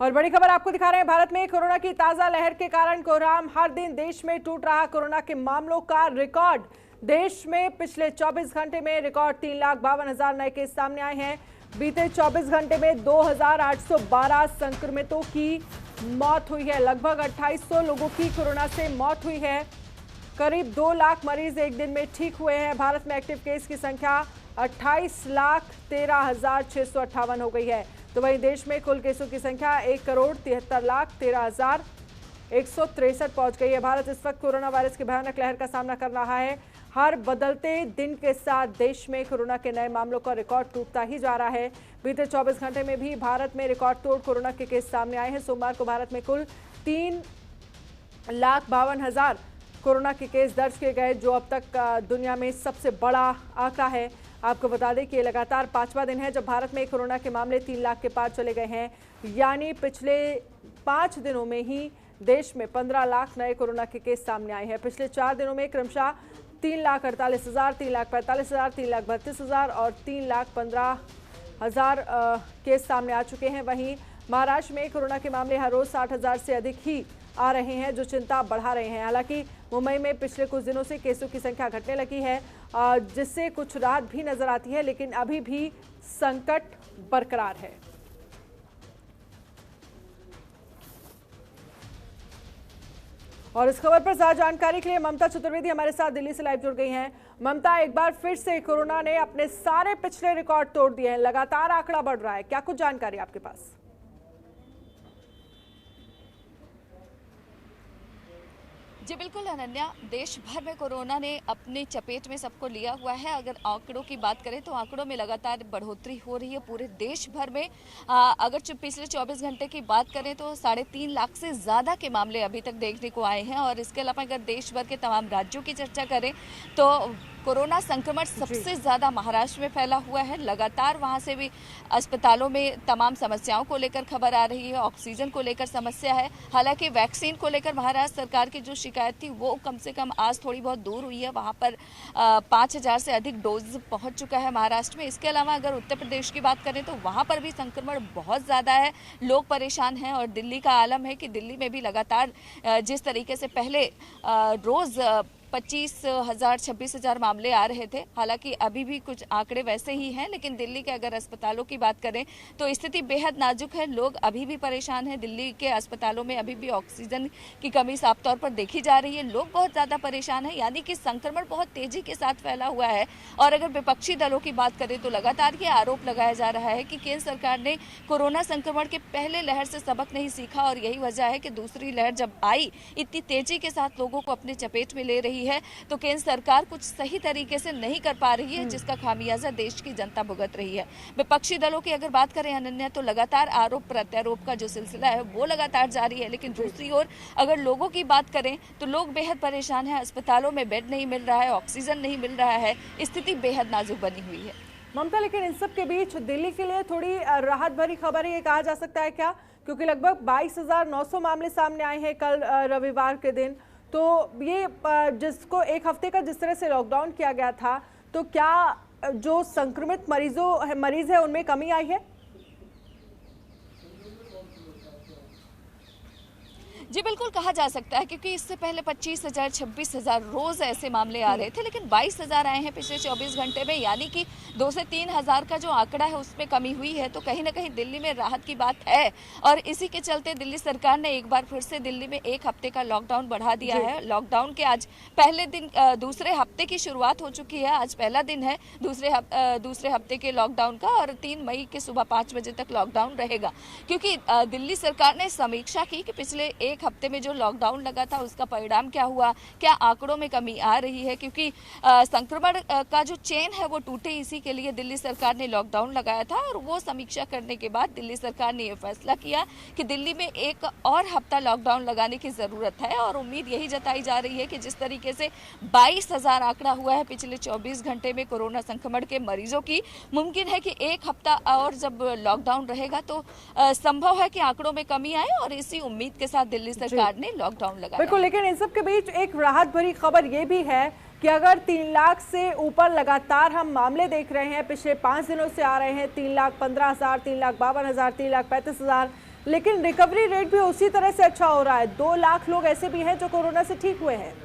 और बड़ी खबर आपको दिखा रहे हैं, भारत में कोरोना की ताजा लहर के कारण कोहराम, हर दिन देश में टूट रहा कोरोना के मामलों का रिकॉर्ड। देश में पिछले 24 घंटे में रिकॉर्ड 3,52,000 नए केस सामने आए हैं। बीते 24 घंटे में 2,812 संक्रमितों की मौत हुई है। लगभग 2,800 लोगों की कोरोना से मौत हुई है। करीब 2 लाख मरीज एक दिन में ठीक हुए हैं। भारत में एक्टिव केस की संख्या 28,13,658 हो गई है। तो वहीं देश में कुल केसों की संख्या 1,73,13,163 पहुंच गई है। भारत इस वक्त कोरोना वायरस की भयानक लहर का सामना कर रहा है। हर बदलते दिन के साथ देश में कोरोना के नए मामलों का रिकॉर्ड टूटता ही जा रहा है। बीते 24 घंटे में भी भारत में रिकॉर्ड तोड़ कोरोना के केस सामने आए हैं। सोमवार को भारत में कुल 3,52,000 कोरोना के केस दर्ज किए गए, जो अब तक दुनिया में सबसे बड़ा आंकड़ा है। आपको बता दें कि ये लगातार 5वां दिन है जब भारत में कोरोना के मामले 3 लाख के पार चले गए हैं। यानी पिछले 5 दिनों में ही देश में 15 लाख नए कोरोना के केस सामने आए हैं। पिछले 4 दिनों में क्रमशः 3,48,000, 3,45,000, 3,32,000 और 3,15,000 केस सामने आ चुके हैं। वहीं महाराष्ट्र में कोरोना के मामले हर रोज 60,000 से अधिक ही आ रहे हैं, जो चिंता बढ़ा रहे हैं। हालांकि मुंबई में पिछले कुछ दिनों से केसों की संख्या घटने लगी है, जिससे कुछ राहत भी नजर आती है, लेकिन अभी भी संकट बरकरार है। और इस खबर पर ज्यादा जानकारी के लिए ममता चतुर्वेदी हमारे साथ दिल्ली से लाइव जुड़ गई हैं। ममता, एक बार फिर से कोरोना ने अपने सारे पिछले रिकॉर्ड तोड़ दिए हैं, लगातार आंकड़ा बढ़ रहा है, क्या कुछ जानकारी आपके पास? जी बिल्कुल अनन्या, देश भर में कोरोना ने अपनी चपेट में सबको लिया हुआ है। अगर आंकड़ों की बात करें तो आंकड़ों में लगातार बढ़ोतरी हो रही है पूरे देश भर में। अगर पिछले 24 घंटे की बात करें तो 3.5 लाख से ज़्यादा के मामले अभी तक देखने को आए हैं। और इसके अलावा अगर देश भर के तमाम राज्यों की चर्चा करें तो कोरोना संक्रमण सबसे ज़्यादा महाराष्ट्र में फैला हुआ है। लगातार वहां से भी अस्पतालों में तमाम समस्याओं को लेकर खबर आ रही है, ऑक्सीजन को लेकर समस्या है। हालांकि वैक्सीन को लेकर महाराष्ट्र सरकार की जो शिकायत थी वो कम से कम आज थोड़ी बहुत दूर हुई है। वहां पर 5,000 से अधिक डोज पहुंच चुका है महाराष्ट्र में। इसके अलावा अगर उत्तर प्रदेश की बात करें तो वहाँ पर भी संक्रमण बहुत ज़्यादा है, लोग परेशान हैं। और दिल्ली का आलम है कि दिल्ली में भी लगातार जिस तरीके से पहले रोज़ 25,000 26,000 मामले आ रहे थे, हालांकि अभी भी कुछ आंकड़े वैसे ही हैं, लेकिन दिल्ली के अगर अस्पतालों की बात करें तो स्थिति बेहद नाजुक है। लोग अभी भी परेशान हैं। दिल्ली के अस्पतालों में अभी भी ऑक्सीजन की कमी साफ तौर पर देखी जा रही है। लोग बहुत ज़्यादा परेशान हैं, यानी कि संक्रमण बहुत तेजी के साथ फैला हुआ है। और अगर विपक्षी दलों की बात करें तो लगातार ये आरोप लगाया जा रहा है कि केंद्र सरकार ने कोरोना संक्रमण के पहले लहर से सबक नहीं सीखा और यही वजह है कि दूसरी लहर जब आई इतनी तेजी के साथ लोगों को अपने चपेट में ले रही है, तो केंद्र सरकार कुछ सही तरीके से नहीं कर पा रही है, जिसका खामियाजा देश की जनता भुगत रही है। विपक्षी दलों की अगर बात करें अनन्या तो लगातार आरोप प्रत्यारोप का जो सिलसिला है वो लगातार जारी है। लेकिन दूसरी ओर अगर लोगों की बात करें तो लोग बेहद परेशान हैं। अस्पतालों में बेड नहीं मिल रहा है, ऑक्सीजन नहीं मिल रहा है, स्थिति बेहद नाजुक बनी हुई है। ममता, लेकिन इन सब के बीच दिल्ली के लिए थोड़ी राहत भरी खबर है, ये कहा जा सकता है क्या? क्योंकि लगभग 22,900 मामले सामने आए हैं कल रविवार के दिन। तो ये जिसको एक हफ्ते का जिस तरह से लॉकडाउन किया गया था, तो क्या जो संक्रमित मरीज है उनमें कमी आई है? जी बिल्कुल कहा जा सकता है, क्योंकि इससे पहले 25,000 26,000 रोज ऐसे मामले आ रहे थे, लेकिन 22,000 आए हैं पिछले 24 घंटे में, यानी कि 2 से 3,000 का जो आंकड़ा है उसमें कमी हुई है। तो कहीं ना कहीं दिल्ली में राहत की बात है। और इसी के चलते दिल्ली सरकार ने एक बार फिर से दिल्ली में 1 हफ्ते का लॉकडाउन बढ़ा दिया है। लॉकडाउन के आज पहले दिन दूसरे हफ्ते की शुरुआत हो चुकी है। आज पहला दिन है दूसरे हफ्ते के लॉकडाउन का और 3 मई के सुबह 5 बजे तक लॉकडाउन रहेगा। क्योंकि दिल्ली सरकार ने समीक्षा की कि पिछले 1 हफ्ते में जो लॉकडाउन लगा था उसका परिणाम क्या हुआ, क्या आंकड़ों में कमी आ रही है। क्योंकि संक्रमण का जो चेन है वो टूटे, इसी के लिए दिल्ली सरकार ने लॉकडाउन लगाया था। और वो समीक्षा करने के बाद दिल्ली सरकार ने ये फैसला किया कि दिल्ली में 1 और हफ्ता लॉकडाउन लगाने की ज़रूरत है। और उम्मीद यही जताई जा रही है कि जिस तरीके से 22,000 आंकड़ा हुआ है पिछले 24 घंटे में कोरोना संक्रमण के मरीजों की, मुमकिन है कि 1 हफ्ता और जब लॉकडाउन रहेगा तो संभव है कि आंकड़ों में कमी आए। और इसी उम्मीद के साथ दिल्ली सरकार ने लॉकडाउन लगाया। बिल्कुल, लेकिन इन सब के बीच एक राहत भरी खबर ये भी है कि अगर 3 लाख से ऊपर लगातार हम मामले देख रहे हैं, पिछले 5 दिनों से आ रहे हैं, 3,15,000, 3,52,000, 3,35,000, लेकिन रिकवरी रेट भी उसी तरह से अच्छा हो रहा है। 2 लाख लोग ऐसे भी हैं जो कोरोना से ठीक हुए हैं।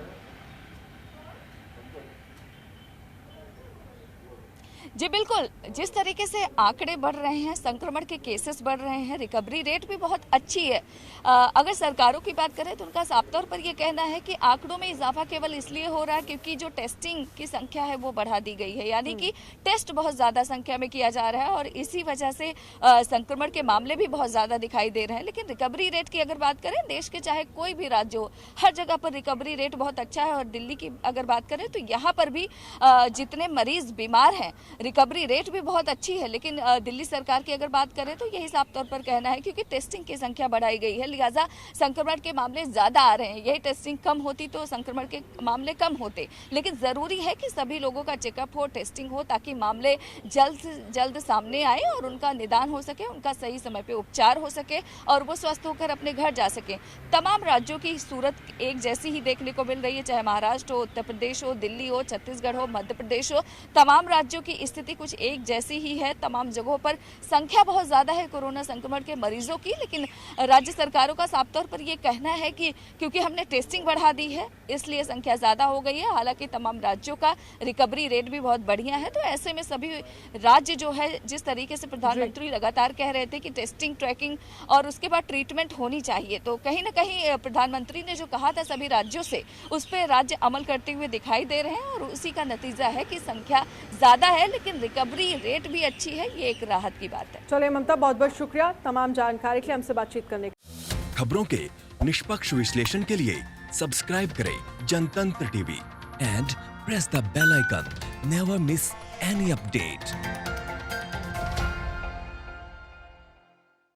जी बिल्कुल, जिस तरीके से आंकड़े बढ़ रहे हैं, संक्रमण के केसेस बढ़ रहे हैं, रिकवरी रेट भी बहुत अच्छी है। अगर सरकारों की बात करें तो उनका साफ तौर पर ये कहना है कि आंकड़ों में इजाफा केवल इसलिए हो रहा है क्योंकि जो टेस्टिंग की संख्या है वो बढ़ा दी गई है, यानी कि टेस्ट बहुत ज़्यादा संख्या में किया जा रहा है और इसी वजह से संक्रमण के मामले भी बहुत ज़्यादा दिखाई दे रहे हैं। लेकिन रिकवरी रेट की अगर बात करें, देश के चाहे कोई भी राज्य हो, हर जगह पर रिकवरी रेट बहुत अच्छा है। और दिल्ली की अगर बात करें तो यहाँ पर भी जितने मरीज बीमार हैं, रिकवरी रेट भी बहुत अच्छी है। लेकिन दिल्ली सरकार की अगर बात करें तो यही साफ तौर पर कहना है क्योंकि टेस्टिंग की संख्या बढ़ाई गई है, लिहाजा संक्रमण के मामले ज्यादा आ रहे हैं। यही टेस्टिंग कम होती तो संक्रमण के मामले कम होते। लेकिन जरूरी है कि सभी लोगों का चेकअप हो, टेस्टिंग हो, ताकि मामले जल्द से जल्द सामने आए और उनका निदान हो सके, उनका सही समय पे उपचार हो सके और वो स्वस्थ होकर अपने घर जा सके। तमाम राज्यों की सूरत एक जैसी ही देखने को मिल रही है, चाहे महाराष्ट्र हो, उत्तर प्रदेश हो, दिल्ली हो, छत्तीसगढ़ हो, मध्य प्रदेश हो, तमाम राज्यों की स्थिति कुछ एक जैसी ही है। तमाम जगहों पर संख्या बहुत ज्यादा है कोरोना संक्रमण के मरीजों की, लेकिन राज्य सरकारों का साफ तौर पर यह कहना है कि क्योंकि हमने टेस्टिंग बढ़ा दी है इसलिए संख्या ज्यादा हो गई है। हालांकि तमाम राज्यों का रिकवरी रेट भी बहुत बढ़िया है। तो ऐसे में सभी राज्य जो है, जिस तरीके से प्रधानमंत्री लगातार कह रहे थे कि टेस्टिंग, ट्रैकिंग और उसके बाद ट्रीटमेंट होनी चाहिए, तो कहीं ना कहीं प्रधानमंत्री ने जो कहा था सभी राज्यों से, उस पर राज्य अमल करते हुए दिखाई दे रहे हैं और उसी का नतीजा है कि संख्या ज्यादा है लेकिन रिकवरी रेट भी अच्छी है। ये एक राहत की बात है। चलिए ममता, बहुत बहुत शुक्रिया तमाम जानकारी के लिए हमसे बातचीत करने के। खबरों के निष्पक्ष विश्लेषण के लिए सब्सक्राइब करें Jantantra TV and press the bell icon. Never miss any update.